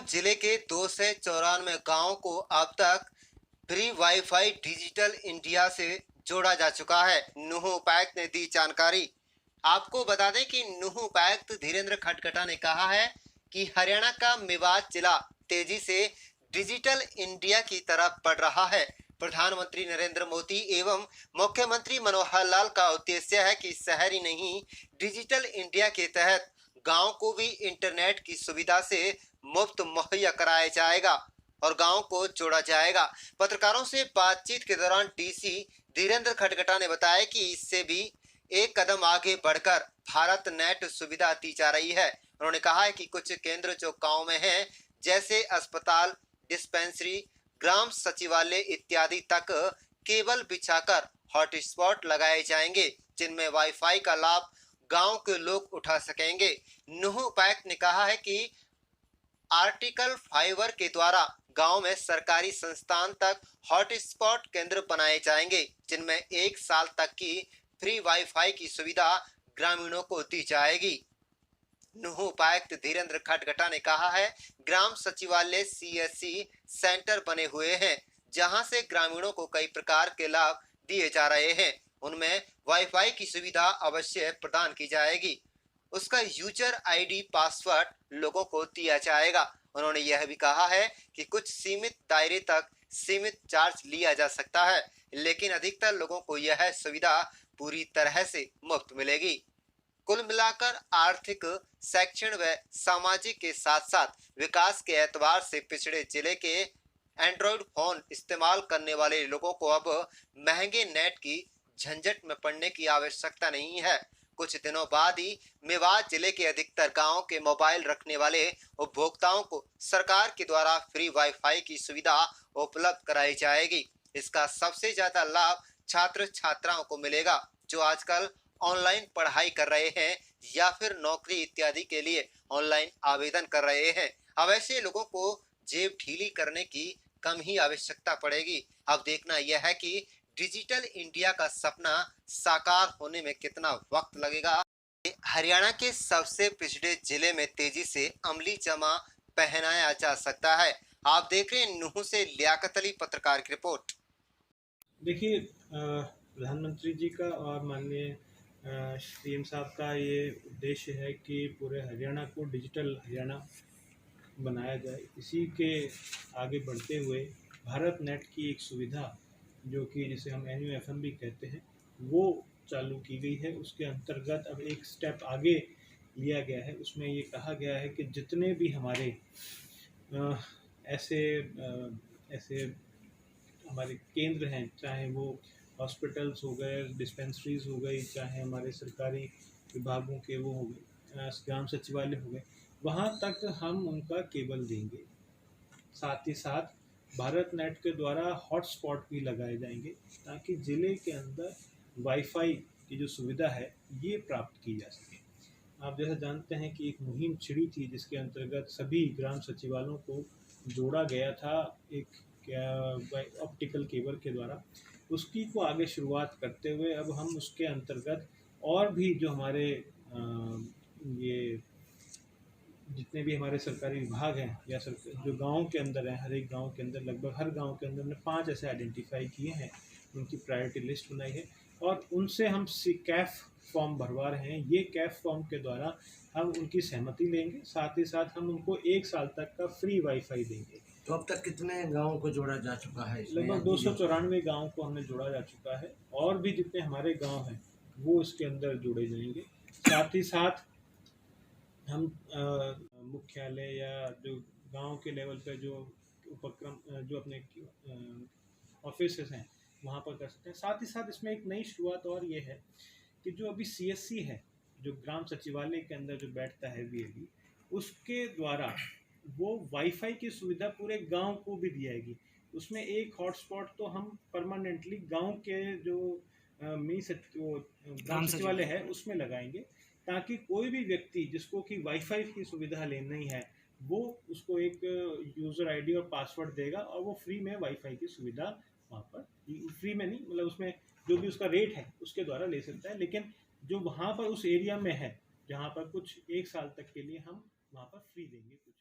जिले के 294 गांवों को अब तक फ्री वाईफाई डिजिटल इंडिया से जोड़ा जा चुका है। नूह उपायुक्त ने दी जानकारी। आपको बता दें कि नूह उपायुक्त धीरेन्द्र खटकटा ने कहा है कि हरियाणा का मेवात जिला तेजी से डिजिटल इंडिया की तरफ बढ़ रहा है। प्रधानमंत्री नरेंद्र मोदी एवं मुख्यमंत्री मनोहर लाल का उद्देश्य है कि शहरी नहीं, डिजिटल इंडिया के तहत गांव को भी इंटरनेट की सुविधा से मुफ्त मुहैया कराया जाएगा और गांव को जोड़ा जाएगा। पत्रकारों से बातचीत के दौरान डीसी धीरेन्द्र खटकटा ने बताया कि इससे भी एक कदम आगे बढ़कर भारत नेट सुविधा दी जा रही है। उन्होंने कहा है कि कुछ केंद्र जो गांव में हैं, जैसे अस्पताल, डिस्पेंसरी, ग्राम सचिवालय इत्यादि तक केबल बिछाकर हॉटस्पॉट लगाए जाएंगे, जिनमें वाईफाई का लाभ गांव के लोग उठा सकेंगे। नूह उपायुक्त ने कहा है कि आर्टिकल फाइबर के द्वारा गांव में सरकारी संस्थान तक हॉटस्पॉट केंद्र बनाए जाएंगे, जिनमें 1 साल तक की फ्री वाईफाई की सुविधा ग्रामीणों को दी जाएगी। नूह उपायुक्त धीरेन्द्र खटकटा ने कहा है, ग्राम सचिवालय सीएससी सेंटर बने हुए हैं, जहां से ग्रामीणों को कई प्रकार के लाभ दिए जा रहे हैं। उनमें वाईफाई की सुविधा अवश्य प्रदान की जाएगी। उसका यूजर आईडी पासवर्ड लोगों को दिया जाएगा। उन्होंने यह भी कहा है कि कुछ सीमित दायरे तक सीमित चार्ज लिया जा सकता है, लेकिन अधिकतर लोगों को यह सुविधा पूरी तरह से मुफ्त मिलेगी। कुल मिलाकर आर्थिक, शैक्षणिक व सामाजिक के साथ साथ विकास के एतबार से पिछड़े जिले के एंड्रॉइड फोन इस्तेमाल करने वाले लोगों को अब महंगे नेट की झंझट में पड़ने की आवश्यकता नहीं है। कुछ दिनों बाद ही मेवात जिले के अधिकतर गांवों के मोबाइल रखने वाले उपभोक्ताओं को सरकार के द्वारा फ्री वाईफाई की सुविधा उपलब्ध कराई जाएगी। इसका सबसे ज्यादा लाभ छात्र छात्राओं को मिलेगा, जो आजकल ऑनलाइन पढ़ाई कर रहे हैं या फिर नौकरी इत्यादि के लिए ऑनलाइन आवेदन कर रहे हैं। अब ऐसे लोगों को जेब ढीली करने की कम ही आवश्यकता पड़ेगी। अब देखना यह है कि डिजिटल इंडिया का सपना साकार होने में कितना वक्त लगेगा। हरियाणा के सबसे पिछड़े जिले में तेजी से अमली जमा पहनाया जा सकता है। आप देख रहे हैं नूह से लियाकत अली, पत्रकार की रिपोर्ट। देखिए, प्रधानमंत्री जी का और माननीय सीएम साहब का ये उद्देश्य है कि पूरे हरियाणा को डिजिटल हरियाणा बनाया जाए। इसी के आगे बढ़ते हुए भारत नेट की एक सुविधा, जो कि जिसे हम NUFM भी कहते हैं, वो चालू की गई है। उसके अंतर्गत अब एक स्टेप आगे लिया गया है। उसमें ये कहा गया है कि जितने भी हमारे ऐसे हमारे केंद्र हैं, चाहे वो हॉस्पिटल्स हो गए, डिस्पेंसरीज हो गई, चाहे हमारे सरकारी विभागों के वो हो गए, ग्राम सचिवालय हो गए, वहाँ तक हम उनका केबल देंगे। साथ ही साथ भारत नेट के द्वारा हॉटस्पॉट भी लगाए जाएंगे, ताकि ज़िले के अंदर वाईफाई की जो सुविधा है ये प्राप्त की जा सके। आप जैसा जानते हैं कि एक मुहिम छिड़ी थी, जिसके अंतर्गत सभी ग्राम सचिवालयों को जोड़ा गया था एक ऑप्टिकल केबल के द्वारा। उसकी को आगे शुरुआत करते हुए अब हम उसके अंतर्गत और भी जो हमारे ये जितने भी हमारे सरकारी विभाग हैं या जो गाँव के अंदर हैं, हर एक गाँव के अंदर, लगभग हर गाँव के अंदर हमने 5 ऐसे आइडेंटिफाई किए हैं, उनकी प्रायोरिटी लिस्ट बनाई है और उनसे हम कैफ फॉर्म भरवा रहे हैं। ये कैफ फॉर्म के द्वारा हम उनकी सहमति लेंगे, साथ ही साथ हम उनको 1 साल तक का फ्री वाईफाई देंगे। तो अब तक कितने गाँव को जोड़ा जा चुका है? लगभग 294 गाँव को हमने जोड़ा जा चुका है और भी जितने हमारे गाँव हैं वो इसके अंदर जोड़े जाएंगे। साथ ही साथ हम मुख्यालय या जो गांव के लेवल पर जो उपक्रम जो अपने ऑफिस हैं वहाँ पर कर सकते हैं। साथ ही साथ इसमें एक नई शुरुआत और ये है कि जो अभी CSC है, जो ग्राम सचिवालय के अंदर जो बैठता है VAD, उसके द्वारा वो वाईफाई की सुविधा पूरे गांव को भी दी जाएगी। उसमें एक हॉटस्पॉट तो हम परमानेंटली गांव के जो ग्राम सचिवालय है उसमें लगाएंगे, ताकि कोई भी व्यक्ति जिसको कि वाईफाई की सुविधा लेनी है, वो उसको एक यूज़र आईडी और पासवर्ड देगा और वो फ्री में वाईफाई की सुविधा वहाँ पर, फ्री में नहीं, मतलब उसमें जो भी उसका रेट है उसके द्वारा ले सकता है। लेकिन जो वहाँ पर उस एरिया में है जहाँ पर कुछ 1 साल तक के लिए हम वहाँ पर फ्री देंगे कुछ।